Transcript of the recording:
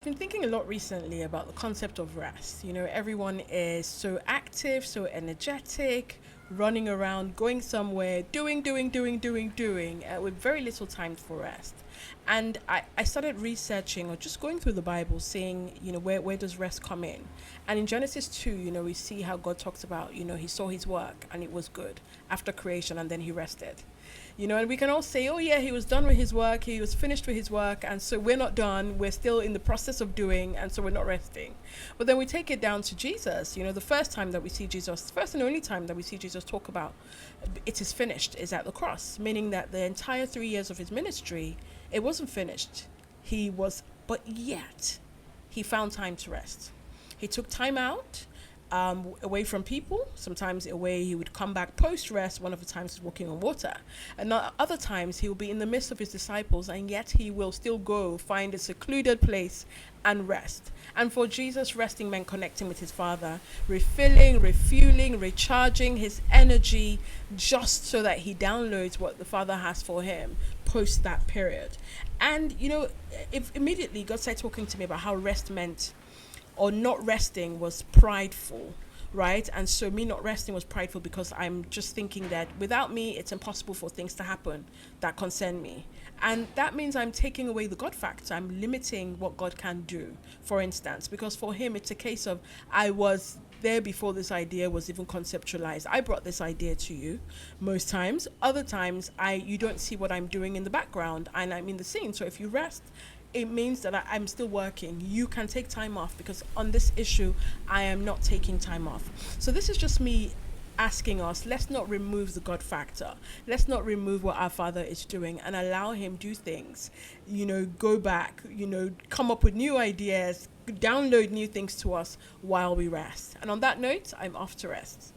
Been thinking a lot recently about the concept of rest. Everyone is so active, so energetic, running around, going somewhere, doing, with very little time for rest. And I started researching or just going through the Bible, seeing, where does rest come in? And in Genesis 2, we see how God talks about, he saw his work and it was good after creation and then he rested. And we can all say, oh, yeah, he was done with his work, he was finished with his work, and so we're not done, we're still in the process of doing, and so we're not resting. But then we take it down to Jesus. The first time that we see Jesus, first and only time that we see Jesus talk about it is finished is at the cross, meaning that the entire 3 years of his ministry, it wasn't finished. But yet, he found time to rest. He took time out away from people. Sometimes away he would come back post rest. One of the times he's walking on water, and other times he will be in the midst of his disciples, and yet he will still go find a secluded place and rest. And for Jesus, resting meant connecting with his Father, refilling, refueling, recharging his energy, just so that he downloads what the Father has for him post that period. And if immediately God started talking to me about how rest meant, or not resting was prideful, right? And so me not resting was prideful because I'm just thinking that without me, it's impossible for things to happen that concern me. And that means I'm taking away the God factor. I'm limiting what God can do, for instance, because for him, it's a case of I was there before this idea was even conceptualized. I brought this idea to you most times. Other times, you don't see what I'm doing in the background and I'm in the scene. So if you rest, it means that I'm still working. You can take time off because on this issue, I am not taking time off. So this is just me asking us, let's not remove the God factor. Let's not remove what our Father is doing and allow him do things. Go back, come up with new ideas, download new things to us while we rest. And on that note, I'm off to rest.